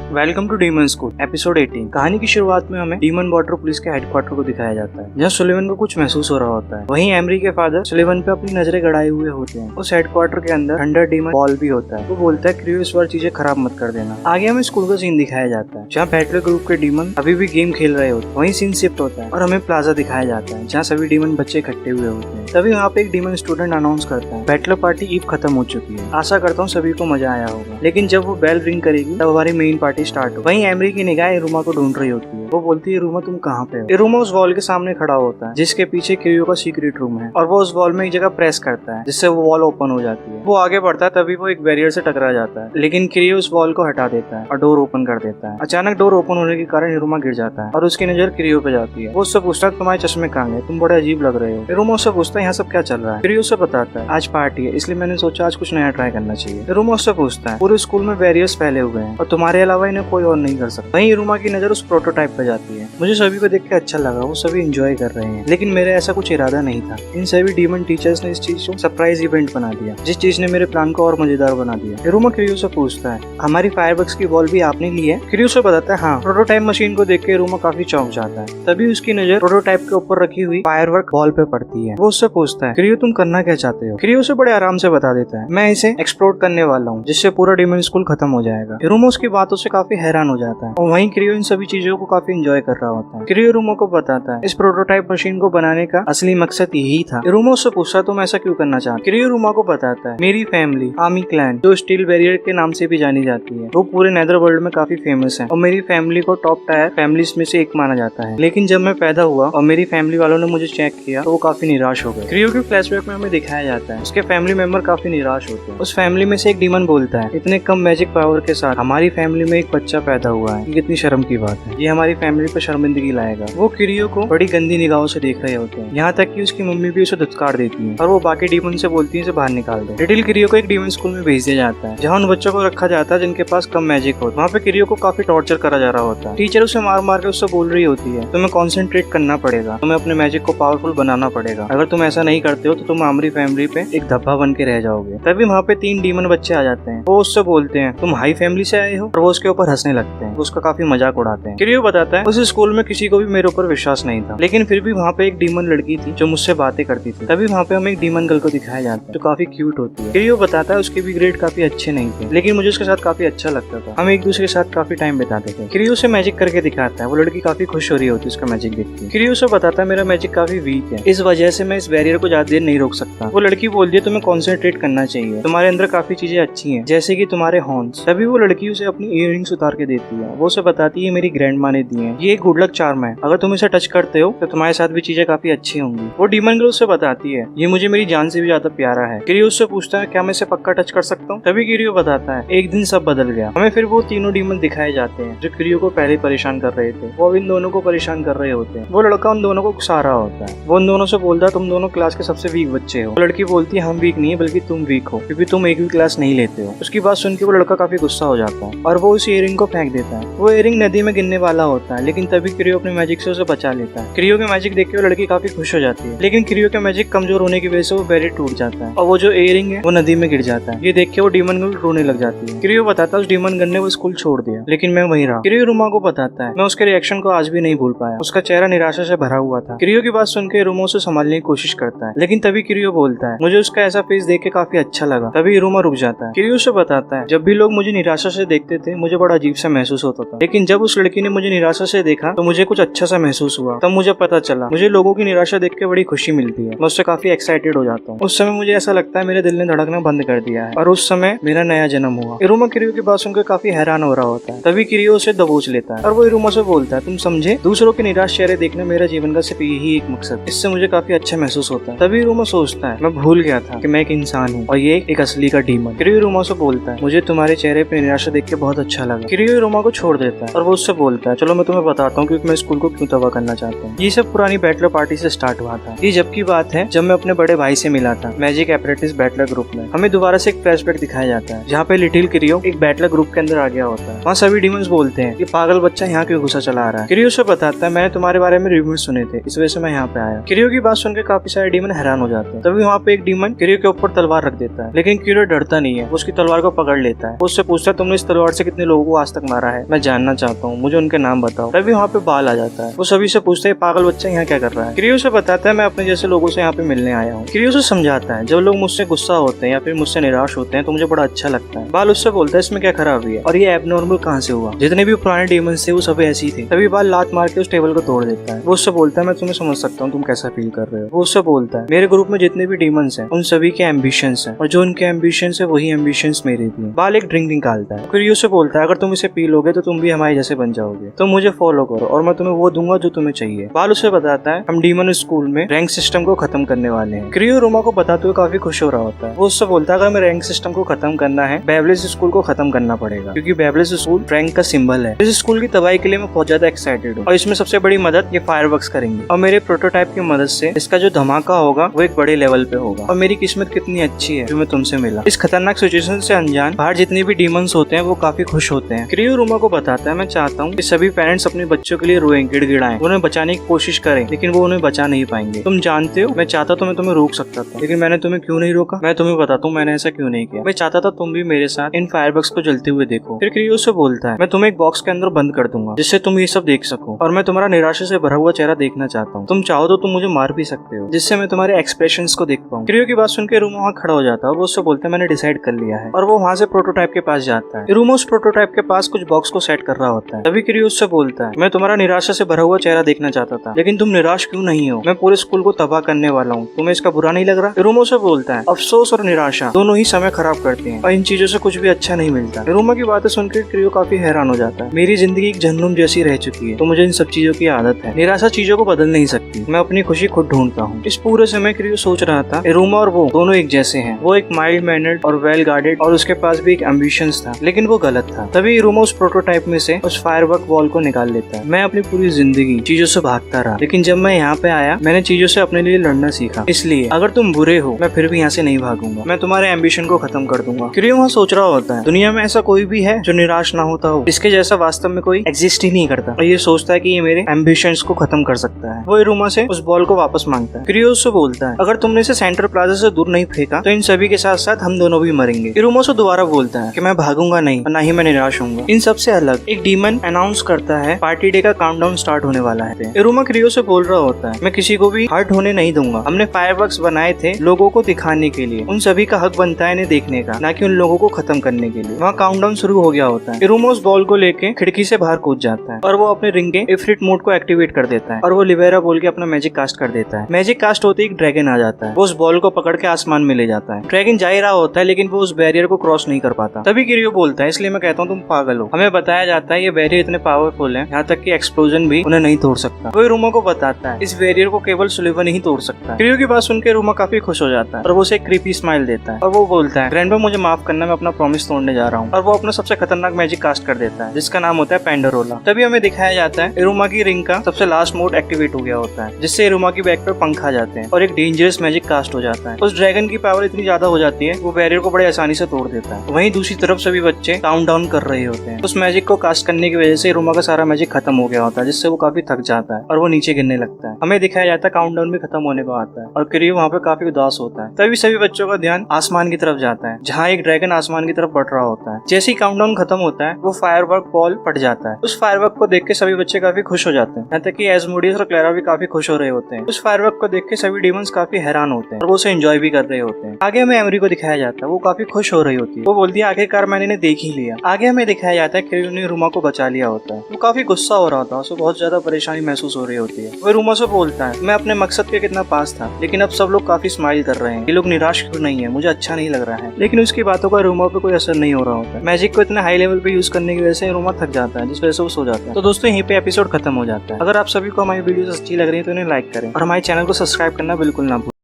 Welcome to demon school episode 18। कहानी की शुरुआत में हमें डीमन वाटर पुलिस के हेडक्वार्टर को दिखाया जाता है, जहाँ सुलेवन को कुछ महसूस हो रहा होता है। वहीं एमरी के फादर सुलेवन पे अपनी नजरें गड़ाए हुए होते हैं। उस हेडक्वार्टर के अंदर थंडर डीमन बॉल भी होता है। वो बोलता है क्रियो इस बार चीजें खराब मत कर देना। आगे हमें स्कूल का सीन दिखाया जाता है, जहाँ बैटलर ग्रुप के डीमन अभी भी गेम खेल रहे होते हैं। वहीं सीन शिफ्ट होता है और हमें प्लाजा दिखाया जाता है, जहाँ सभी डीमन बच्चे इकट्ठे हुए होते हैं। तभी वहाँ पे एक डीमन स्टूडेंट अनाउंस करता है बैटलर पार्टी ईव खत्म हो चुकी है। आशा करता हूँ सभी को मजा आया होगा। लेकिन जब वो बेल रिंग करेगी तब हमारी मेन पार्टी स्टार्ट हो। वहीं एमरी की निगाह इरुमा को ढूंढ रही होती है। वो बोलती है इरुमा तुम कहाँ पे हो। इरुमा उस वॉल के सामने खड़ा होता है जिसके पीछे क्रियो का सीक्रेट रूम है, और वो उस वॉल में एक जगह प्रेस करता है जिससे वो वॉल ओपन हो जाती है। वो आगे बढ़ता है, तभी वो एक बैरियर से टकरा जाता है, लेकिन क्रियो उस वॉल को हटा देता है और डोर ओपन कर देता है। अचानक डोर ओपन होने के कारण इरुमा गिर जाता है और उसकी नजर क्रियो पे जाती है। वो उससे पूछता है तुम्हारे चश्मे कहाँ गए, तुम बड़े अजीब लग रहे हो। इरुमा उससे पूछता है यहाँ सब क्या चल रहा है। क्रियो उससे बताता है आज पार्टी है, इसलिए मैंने सोचा आज कुछ नया ट्राई करना चाहिए। इरुमा उससे पूछता है पूरे स्कूल में बैरियर्स फैले हुए हैं और तुम्हारे अलावा इन्हें कोई और नहीं कर सकता। वहीं इरुमा की नजर उस प्रोटोटाइप पे जाती है। मुझे सभी को देख के अच्छा लगा, वो सभी एंजॉय कर रहे हैं, लेकिन मेरा ऐसा कुछ इरादा नहीं था। इन सभी डीमन टीचर्स ने इस चीज को सरप्राइज इवेंट बना दिया, जिस चीज ने मेरे प्लान को और मजेदार बना दिया। इरुमा क्रियो से पूछता है हमारी फायरवर्क्स की बॉल भी आपने ली है। क्रियो से बताता है हाँ। प्रोटोटाइप मशीन को देख के इरुमा काफी चौंक जाता है। तभी उसकी नजर प्रोटोटाइप के ऊपर रखी हुई फायरवर्क बॉल पे पड़ती है। वो उससे पूछता है क्रियो तुम करना क्या चाहते हो। क्रियो से बड़े आराम से बता देता है मैं इसे एक्सप्लोर करने वाला हूँ, जिससे पूरा डीमन स्कूल खत्म हो जाएगा। इरुमा उसकी बातों से काफी हैरान हो जाता है और वहीं क्रियो इन सभी चीजों को काफी एंजॉय कर रहा होता है। क्रियो इरुमा को बताता है इस प्रोटोटाइप मशीन को बनाने का असली मकसद यही था। इरुमा उससे पूछता तुम ऐसा क्यों करना चाहते। क्रियो इरुमा को बताता है मेरी फैमिली आर्मी क्लैन, जो स्टील बैरियर के नाम से भी जानी जाती है, वो पूरे नेदर वर्ल्ड में काफी फेमस है और मेरी फैमिली को टॉप टायर फैमिलीज में से एक माना जाता है। लेकिन जब मैं पैदा हुआ और मेरी फैमिली वालों ने मुझे चेक किया तो वो काफी निराश हो गए। क्रियो के फ्लैशबैक में हमें दिखाया जाता है उसके फैमिली मेंबर काफी निराश होते हैं। उस फैमिली में से एक डीमन बोलता है इतने कम मैजिक पावर के साथ हमारी फैमिली में एक बच्चा पैदा हुआ है, कितनी शर्म की बात है, ये हमारी फैमिली पे शर्मिंदगी लाएगा। वो क्रियो को बड़ी गंदी निगाहों से देख रहे होते हैं, यहाँ तक कि उसकी मम्मी भी उसे धुतकार देती है और वो बाकी डीमन से बोलती है इसे बाहर निकाल दे। लिटिल क्रियो को एक डीमन स्कूल में भेज दिया जाता है, जहाँ उन बच्चों को रखा जाता है जिनके पास कम मैजिक हो। वहाँ पे क्रियो को काफी टॉर्चर करा जा रहा होता है। टीचर उसे मार मार के उससे बोल रही होती है तुम्हें कॉन्सेंट्रेट करना पड़ेगा, तुम्हें अपने मैजिक को पावरफुल बनाना पड़ेगा, अगर तुम ऐसा नहीं करते हो तो तुम हमारी फैमिली पे एक धब्बा बन के रह जाओगे। तभी वहाँ पे 3 डीमन बच्चे आ जाते हैं। वो उससे बोलते हैं तुम हाई फैमिली से आए हो, और वो उसके ऊपर हंसने लगते हैं, उसका काफी मजाक उड़ाते हैं। क्रियो बताता है उस स्कूल में किसी को भी मेरे ऊपर विश्वास नहीं था, लेकिन फिर भी वहाँ पे एक डीमन लड़की थी जो मुझसे बातें करती थी। तभी वहाँ पे हमें एक डीमन गर्ल को दिखाया जाता है जो काफी क्यूट होती है। क्रियो बताता है उसके भी ग्रेड काफी अच्छे नहीं थे, लेकिन मुझे उसके साथ काफी अच्छा लगता था, हम एक दूसरे के साथ काफी टाइम बिताते थे। क्रियो से मैजिक करके दिखाता है, वो लड़की काफी खुश हो रही होती है उसका मैजिक देख के। क्रियो से बताता है मेरा मैजिक काफी वीक है, इस वजह से मैं इस बैरियर को ज्यादा देर नहीं रोक सकता। वो लड़की बोलती है तुम्हें कॉन्सेंट्रेट करना चाहिए, तुम्हारे अंदर काफी चीजें अच्छी हैं, जैसे कि तुम्हारे हॉर्न्स। तभी वो लड़की उसे अपनी इयररिंग्स उतार के देती है। वो उसे बताती है मेरी ग्रैंड माँ ने दी है, ये एक गुड लक चार्म है, अगर तुम इसे टच करते हो तो तुम्हारे साथ भी चीजें काफी अच्छी होंगी। वो डीमन गर्ल उससे बताती है ये मुझे मेरी जान से भी ज्यादा प्यारा है। क्रियो उससे पूछता है क्या मैं इसे पक्का टच कर सकता हूँ। तभी क्रियो बताता है एक दिन सब बदल गया। हमें फिर वो तीनों डीमन दिखाए जाते हैं जो क्रियो को पहले परेशान कर रहे थे। वो इन दोनों को परेशान कर रहे होते हैं। वो लड़का उन दोनों को गुस्सा रहा होता है। वो उन दोनों से बोलता है तुम दोनों क्लास के सबसे वीक बच्चे हो। वो लड़की बोलती है हम वीक नहीं है बल्कि तुम वीक हो, क्योंकि तुम एक भी क्लास नहीं लेते हो। उसकी बात सुन के वो लड़का काफी गुस्सा हो जाता है और वो उस इयरिंग को फेंक देता है। वो इयरिंग नदी में गिरने वाला होता है, लेकिन तभी क्रियो अपने मैजिक से उसे बचा लेता है। क्रियो के मैजिक देख के वो लड़की काफी खुश हो जाती है, लेकिन क्रियो के मैजिक कमजोर होने की वजह से वो बैरियर टूट जाता है और वो जो इयरिंग है वो नदी में गिर जाता है। ये देख के वो डीमन गर्ल रोने लग जाती है। क्रियो बताता है उस डीमन गर्ल ने वो स्कूल छोड़ दिया, लेकिन मैं वहीं रहा। क्रियो इरुमा को बताता है मैं उसके रिएक्शन को आज भी नहीं भूल पाया, उसका चेहरा निराशा से भरा हुआ था। क्रियो की बात सुनकर इरुमा उसे संभालने की कोशिश करता है, लेकिन तभी क्रियो बोलता है मुझे उसका ऐसा फेस देख के काफी अच्छा लगा। तभी इरुमा रुक जाता है। क्रियो से बताता है जब भी लोग मुझे निराशा से देखते थे मुझे बड़ा अजीब सा महसूस होता था, लेकिन जब उस लड़की ने मुझे निराशा से देखा तो मुझे कुछ अच्छा सा महसूस हुआ। तब मुझे पता चला मुझे लोगों की निराशा देख के बड़ी खुशी मिलती है, मैं उससे काफी एक्साइटेड हो जाता हूँ। उस समय मुझे ऐसा लगता है मेरे दिल ने धड़कना बंद कर दिया है और उस समय मेरा नया जन्म हुआ। इरुमा क्रियो की बात सुनकर काफी हैरान हो रहा होता है। तभी क्रियो उसे दबोच लेता है और वो इरुमा से बोलता है तुम समझे दूसरों के निराश चेहरे देखना मेरा जीवन का सिर्फ यही एक मकसद, इससे मुझे काफी अच्छा महसूस होता है। तभी इरुमा सोचता है मैं भूल गया था कि मैं एक इंसान हूँ और ये एक असली का डीमन। क्रियो इरुमा से बोलता है मुझे तुम्हारे चेहरे पे निराशा देख के बहुत अच्छा लगा। क्रियो इरुमा को छोड़ देता है और वो उससे बोलता है चलो मैं तुम्हें बताता हूँ क्योंकि मैं स्कूल को क्यों तबाह करना चाहता हूँ। ये सब पुरानी बैटलर पार्टी से स्टार्ट हुआ था। ये जब की बात है जब मैं अपने बड़े भाई से मिला था मैजिक एपरेटिस बैटलर ग्रुप में। हमें दोबारा से एक फ्लैशबैक दिखाया जाता है जहाँ पे लिटिल क्रियो एक बैटलर ग्रुप के अंदर आ गया होता है। वहाँ सभी डीमंस बोलते हैं कि पागल बच्चा यहाँ क्यों घुसा चला आ रहा है। क्रियो से बताता है मैंने तुम्हारे बारे में रिव्यूज सुने थे, इस वजह से मैं यहाँ पे आया। क्रियो की बात सुनकर काफी सारे डीमन हैरान हो जाते हैं। तभी वहाँ पे एक डीमन क्रियो के ऊपर तलवार रख देता है, लेकिन क्रियो डरता नहीं है, उसकी तलवार को पकड़ लेता है। उससे पूछता है तुमने इस तलवार से कितने लोगों लोगों को आज तक मारा है, मैं जानना चाहता हूँ, मुझे उनके नाम बताओ। तभी वहाँ पे बाल आ जाता है। वो सभी से पूछते हैं पागल बच्चा यहाँ क्या कर रहा है। क्रियो से बताता है मैं अपने जैसे लोगों से यहाँ पे मिलने आया हूँ। क्रियो से समझाता है जब लोग मुझसे गुस्सा होते हैं या फिर मुझसे निराश होते हैं तो मुझे बड़ा अच्छा लगता है। बाल उससे बोलता है इसमें क्या खराबी है और ये एबनॉर्मल कहाँ से हुआ, जितने भी पुराने डीमंस थे वो सब ऐसे ही थे। तभी बाल लात मार के उस टेबल को तोड़ देता है। वो उससे बोलता है मैं तुम्हें समझ सकता हूँ तुम कैसा फील कर रहे हो। वो उससे बोलता है मेरे ग्रुप में जितने भी डीमंस हैं उन सभी के एम्बिशंस हैं और जो उनके एम्बिशंस है वही एम्बिशंस मेरे भी हैं। बाल एक ड्रिंक निकालता है। क्रियो से बोलता है अगर तुम इसे पी लोगे तो तुम भी हमारे जैसे बन जाओगे, तो मुझे फॉलो करो और मैं तुम्हें वो दूंगा जो तुम्हें चाहिए। बाल उसे बताता है हम डीमन स्कूल में रैंक सिस्टम को खत्म करने वाले हैं। क्रियो रोमा को बताते हुए काफी खुश हो रहा होता है। वो उससे बोलता है अगर हमें रैंक सिस्टम को खत्म करना है बेवलेस स्कूल को खत्म करना पड़ेगा, क्योंकि बेवलेस स्कूल रैंक का सिंबल है। इस स्कूल की तबाही के लिए मैं बहुत ज्यादा एक्साइटेड हूँ और इसमें सबसे बड़ी मदद ये फायरवर्क्स करेंगे और मेरे प्रोटोटाइप की मदद से इसका जो धमाका होगा वो एक बड़े लेवल पे होगा। और मेरी किस्मत कितनी अच्छी है जो मैं तुमसे मिला। इस खतरनाक सिचुएशन से अनजान बाहर जितने भी डीमंस होते हैं वो काफी खुश होते हैं। क्रियो रोमा को बताता है मैं चाहता हूँ कि सभी पेरेंट्स अपने बच्चों के लिए रोएं, गिड़गिड़ाएं, उन्हें बचाने की कोशिश करें, लेकिन वो उन्हें बचा नहीं पाएंगे। तुम जानते हो मैं चाहता तो मैं तुम्हें रोक सकता था, लेकिन मैंने तुम्हें क्यों नहीं रोका, मैं तुम्हें बताता हूँ मैंने ऐसा क्यों नहीं किया। मैं चाहता था तुम भी मेरे साथ इन फायरवर्क्स को जलते हुए देखो। फिर क्रियो से बोलता है मैं तुम्हें एक बॉक्स के अंदर बंद कर दूंगा जिससे तुम ये सब देख सको और मैं तुम्हारा निराशा से भरा हुआ चेहरा देखना चाहता हूँ। तुम चाहो तो तुम मुझे मार भी सकते हो जिससे मैं तुम्हारे एक्सप्रेशंस को देख पाऊँ। क्रियो की बात सुन के रूमा वहाँ खड़ा हो जाता है और वो उससे बोलता है मैंने डिसाइड कर लिया है और वो वहाँ से प्रोटोटाइप के पास जाता है। रूमा उस प्रोटोटाइप के पास कुछ बॉक्स को सेट कर रहा होता है। तभी क्रियो उससे बोलता है मैं तुम्हारा निराशा से भरा हुआ चेहरा देखना चाहता था, लेकिन तुम निराश क्यों नहीं हो, मैं पूरे स्कूल को तबाह करने वाला हूँ, तुम्हें इसका बुरा नहीं लग रहा। रूमा से बोलता है अफसोस और निराशा दोनों ही समय खराब करते हैं और इन चीजों से कुछ भी अच्छा नहीं मिलता। रूमा की बातें सुनकर क्रियो काफी हैरान हो जाता है। मेरी जिंदगी एक जहन्नुम जैसी रह चुकी है तो मुझे इन सब चीजों की आदत है। निराशा चीजों को बदल नहीं सकती, मैं अपनी खुशी खुद ढूंढता हूँ। इस पूरे समय क्रियो सोच रहा था रूमा और वो दोनों एक जैसे हैं। वो एक माइल्ड मैनर्ड और वेल गार्डेड और उसके पास भी एक एम्बिशंस था, लेकिन वो गलत था। तभी रूमा उस प्रोटोटाइप में से उस फायरवर्क बॉल को निकाल लेता है। मैं अपनी पूरी जिंदगी चीजों से भागता रहा, लेकिन जब मैं यहाँ पे आया मैंने चीजों से अपने लिए लड़ना सीखा। इसलिए अगर तुम बुरे हो मैं फिर भी यहाँ से नहीं भागूंगा, मैं तुम्हारे एम्बिशन को खत्म कर दूंगा। क्रियो वहाँ सोच रहा होता है दुनिया में ऐसा कोई भी है जो निराश ना होता हो, इसके जैसा वास्तव में कोई एग्जिस्ट ही नहीं करता और ये सोचता है कि ये मेरे एम्बिशंस को खत्म कर सकता है। वो रूमा से उस बॉल को वापस मांगता है। क्रियो उससे बोलता है अगर तुमने इसे सेंटर प्लाजा से दूर नहीं फेंका तो इन सभी के साथ साथ हम दोनों भी मरेंगे। रूमा से दोबारा बोलता है कि मैं भागूंगा नहीं और ना ही मैं निराश होऊंगा। इन सबसे अलग एक डीमन अनाउंस करता है पार्टी डे का काउंटडाउन स्टार्ट होने वाला है। रूमा क्रियो से बोल रहा होता है मैं किसी को भी हर्ट होने नहीं दूंगा, हमने फायरवर्क्स बनाए थे लोगों को दिखाने के लिए, उन सभी का हक बनता है इन्हें देखने का, ना कि उन लोगों को खत्म करने के लिए। वहाँ काउंटडाउन शुरू हो गया होता है। रूमा उस बॉल को लेके खिड़की से बाहर कूद जाता है और वो अपने रिंग के इफ्रिट मोड को एक्टिवेट कर देता है और वो लिवेरा बोल के अपना मैजिक कास्ट कर देता है। मैजिक कास्ट होते ही एक ड्रैगन आ जाता है। वो उस बॉल को पकड़ के आसमान में ले जाता है। ड्रैगन जा ही रहा होता है लेकिन वो उस बैरियर को क्रॉस नहीं कर पाता। तभी क्रियो बोलता है इसलिए मैं कहता हूँ तुम पागल हो, हमें बताया जाता है ये बैरियर इतने पावरफुल है यहाँ तक कि एक्सप्लोजन भी उन्हें नहीं तोड़ सकता। वो रूमा को बताता है इस बैरियर को केवल सुलिवन ही तोड़ सकता है। क्रियो की बात सुनकर रूमा काफी खुश हो जाता है और वो उसे एक क्रीपी स्माइल देता है और वो बोलता है ग्रैंडपा मुझे माफ करना, मैं अपना प्रॉमिस तोड़ने जा रहा हूँ। और वो अपना सबसे खतरनाक मैजिक कास्ट कर देता है जिसका नाम होता है पेंडरोला। तभी हमें दिखाया जाता है रूमा की रिंग का सबसे लास्ट मोड एक्टिवेट हो गया होता है जिससे रूमा की बैक पर पंख आ जाते हैं और एक डेंजरस मैजिक कास्ट हो जाता है। उस ड्रैगन की पावर इतनी ज्यादा हो जाती है वो बैरियर को बड़े आसानी से तोड़ देता है। वहीं दूसरी तरफ सभी बच्चे काउंट डाउन कर रहे होते हैं। उस मैजिक को कास्ट करने की वजह से रूमा का सारा मैजिक खत्म हो गया होता है जिससे वो काफी थक जाता है और वो नीचे गिरने लगता है। हमें दिखाया जाता है काउंटडाउन भी खत्म होने को आता है और क्रियो वहाँ पे काफी उदास होता है। तभी सभी बच्चों का ध्यान आसमान की तरफ जाता है जहाँ एक ड्रैगन आसमान की तरफ बढ़ रहा होता है। जैसे ही काउंटडाउन खत्म होता है वो फायरवर्क बॉल फट जाता है। उस फायरवर्क को देख के सभी बच्चे काफी खुश हो जाते हैं, यहाँ तक कि एस्मोडियस और क्लेरा भी काफी खुश हो रहे होते हैं। उस फायरवर्क को देख के सभी डीमंस काफी हैरान होते हैं और वो उसे एंजॉय भी कर रहे होते हैं। आगे हमें एमरी को दिखाया जाता है, वो काफी खुश हो रही होती है। वो बोलती है आखिरकार मैंने इन्हें देख ही लिया। आगे हमें दिखाया जाता है क्रियो ने रूमा को बचा लिया होता है। वो काफी गुस्सा हो रहा था, उसे बहुत ज्यादा परेशानी महसूस हो रही होती है। वो रूमा से बोलता है मैं अपने मकसद के कितना पास था, लेकिन अब सब लोग काफी स्माइल कर रहे हैं, ये लोग निराश क्यों नहीं है, मुझे अच्छा नहीं लग रहा है। लेकिन उसकी बातों का रूमा पे कोई असर नहीं हो रहा होता है। मैजिक को इतने हाई लेवल पे यूज करने की वजह से रूमा थक जाता है जिस वजह से वो सो जाता है। तो दोस्तों यहीं पे एपिसोड खत्म हो जाता है। अगर आप सभी को हमारी वीडियोस अच्छी लग रही है तो इन्हें लाइक करें और हमारे चैनल को सब्सक्राइब करना बिल्कुल ना भूलें।